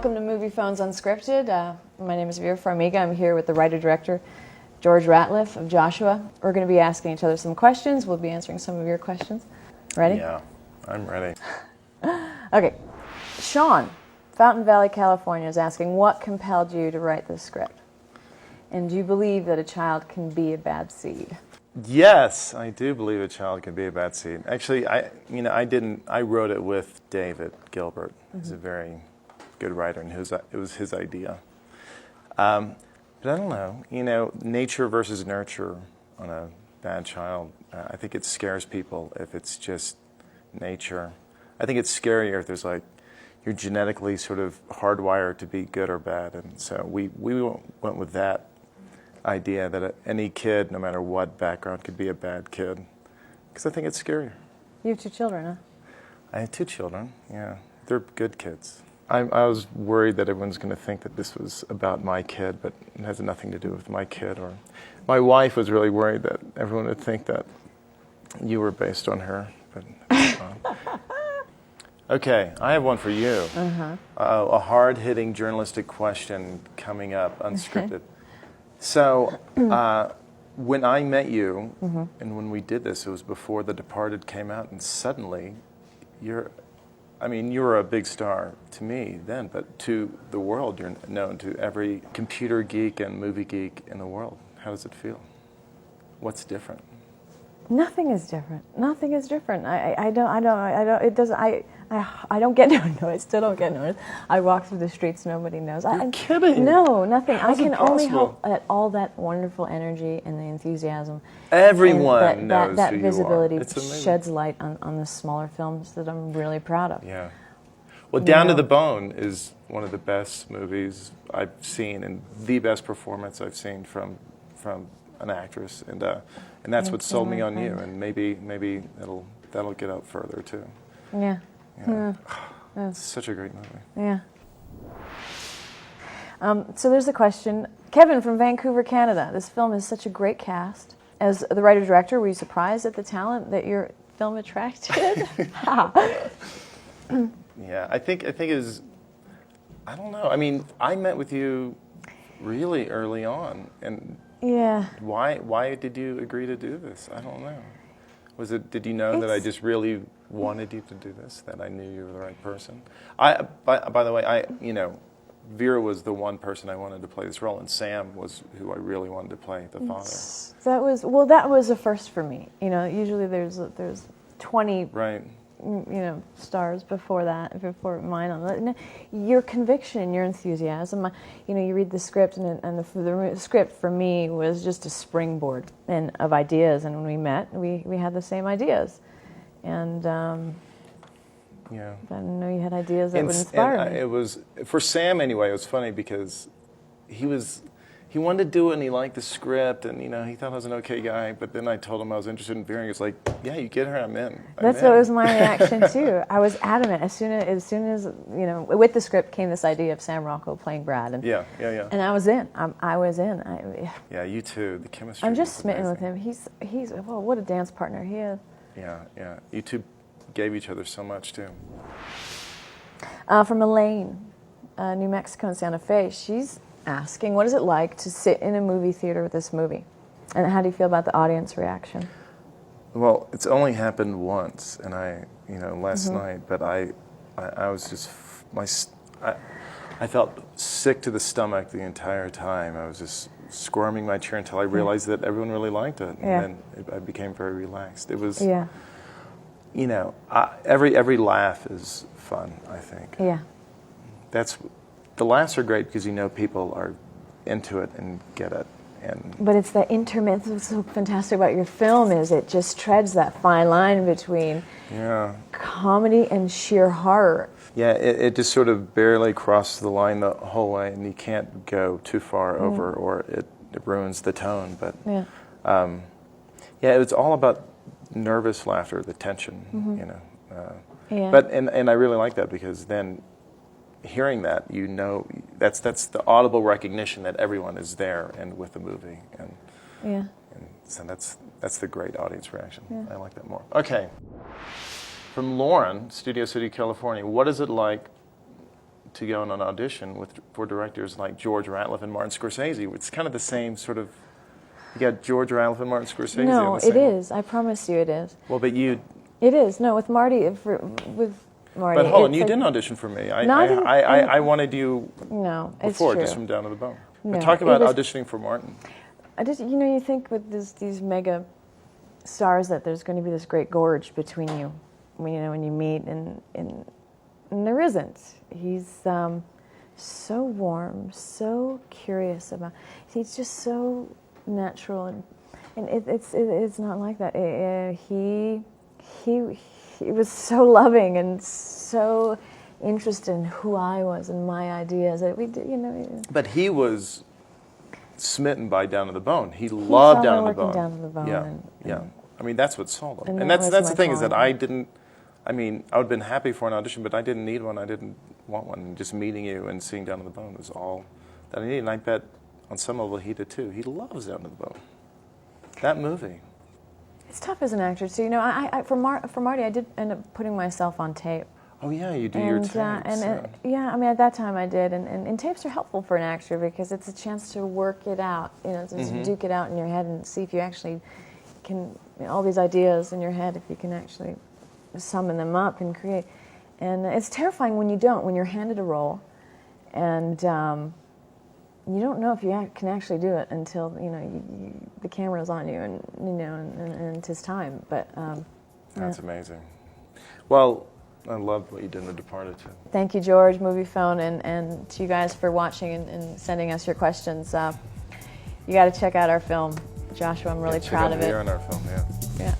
welcome to Moviefone's Unscripted. My name is Vera Farmiga. I'm here with the writer-director, George Ratliff of Joshua. We're going to be asking each other some questions. We'll be answering some of your questions. Ready? Yeah, I'm ready. Okay. Sean, Fountain Valley, California, is asking, what compelled you to write this script? And do you believe that a child can be a bad seed? Yes, I do believe a child can be a bad seed. Actually, I wrote it with David Gilbert. He's a very good writer, and it was his idea. But I don't know, nature versus nurture on a bad child. I think it scares people if it's just nature. I think it's scarier if there's you're genetically sort of hardwired to be good or bad. And so we went with that idea that any kid, no matter what background, could be a bad kid, because I think it's scarier. You have 2 children, huh? I have 2 children, yeah. They're good kids. I was worried that everyone's going to think that this was about my kid, but it has nothing to do with my kid. Or my wife was really worried that everyone would think that you were based on her, but it's not. Okay, I have one for you. A hard-hitting journalistic question coming up, unscripted. So, when I met you, and when we did this, it was before The Departed came out, and suddenly, you were a big star to me then, but to the world, you're known to every computer geek and movie geek in the world. How does it feel? What's different? Nothing is different. Nothing is different. I don't get noticed. I still don't get noticed. I walk through the streets, nobody knows. You're kidding. No, nothing. How's I can it only possible? hope that all that wonderful energy and the enthusiasm. Everyone knows that who visibility you are. It's amazing. sheds light on the smaller films that I'm really proud of. Yeah. Well, Down to the Bone is one of the best movies I've seen, and the best performance I've seen from an actress, and that's what sold me on you, and maybe that'll get out further too. Yeah. It's such a great movie. Yeah. So there's a question. Kevin from Vancouver, Canada. This film has such a great cast. As the writer-director, were you surprised at the talent that your film attracted? Yeah, I think it was, I don't know. I mean, I met with you really early on, and Yeah. why did you agree to do this? I don't know. Did you know that I just really wanted you to do this, that I knew you were the right person? By the way, Vera was the one person I wanted to play this role, and Sam was who I really wanted to play the father. That was a first for me. Usually there's 20 Right. stars before mine. Your conviction, your enthusiasm. You read the script, and the script for me was just a springboard of ideas. And when we met, we had the same ideas, and Yeah. I know you had ideas that would inspire me. It was for Sam anyway. It was funny because he wanted to do it, and he liked the script, and he thought I was an okay guy. But then I told him I was interested in Vera, and he was like, "Yeah, you get her, I'm in." That's what was my reaction too. I was adamant as soon as with the script came this idea of Sam Rockwell playing Brad, and Yeah. and I was in. I was in. Yeah, you too. The chemistry. I'm just was smitten with amazing. him. He's what a dance partner he is. Yeah. You two gave each other so much too. From Elaine, New Mexico and Santa Fe, she's asking, what is it like to sit in a movie theater with this movie? And how do you feel about the audience reaction? Well, it's only happened once, and last night, but I was just, I felt sick to the stomach the entire time. I was just squirming my chair until I realized that everyone really liked it, and then I became very relaxed. It was, every laugh is fun, I think. Yeah. The laughs are great because people are into it and get it. But it's that intermezzo. What's so fantastic about your film is it just treads that fine line between comedy and sheer horror. Yeah, it just sort of barely crosses the line the whole way, and you can't go too far over, or it ruins the tone. But it's all about nervous laughter, the tension, But and I really like that because then, hearing that, that's the audible recognition that everyone is there and with the movie, and so that's the great audience reaction. I like that more. Okay, from Lauren, Studio City, California. What is it like to go on an audition for directors like George Ratliff and Martin Scorsese. It's kind of the same sort of. You got George Ratliff and Martin Scorsese. No, on the same it is. I promise you, it is. Well, but you. It is. No, with Marty. With Marty. But hold on, you didn't audition for me. I wanted you. No, it's before, true. just from Down to the Bone. No, But talk about it was- auditioning for Martin. I just, you think with these mega stars that there's going to be this great gorge between you, when you meet, and there isn't. He's so warm, so curious about. He's just so natural, and it's not like that. He was so loving and so interested in who I was and my ideas. That we did, But he was smitten by Down to the Bone. He loved Down to the Bone. Down to the Bone. Yeah, yeah. I mean, that's what sold him. And And that that's was the my thing is that calling. I didn't. I mean, I would have been happy for an audition, but I didn't need one. I didn't want one. And just meeting you and seeing Down to the Bone was all that I needed. And I bet on some level he did too. He loves Down to the Bone. That movie. It's tough as an actor. So for Marty, I did end up putting myself on tape. Oh yeah, you do your tapes. Yeah, I mean at that time I did, and tapes are helpful for an actor because it's a chance to work it out, to duke it out in your head and see if you actually can, all these ideas in your head, if you can actually summon them up and create. And it's terrifying when you don't, when you're handed a role, and you don't know if you can actually do it until the camera's on you, and it's his time. But that's amazing. Well, I loved what you did in The Departed too. Thank you, George, Moviefone, and to you guys for watching and sending us your questions. You got to check out our film, Joshua. I'm really proud of it. Check out Vera in our film, yeah. Yeah.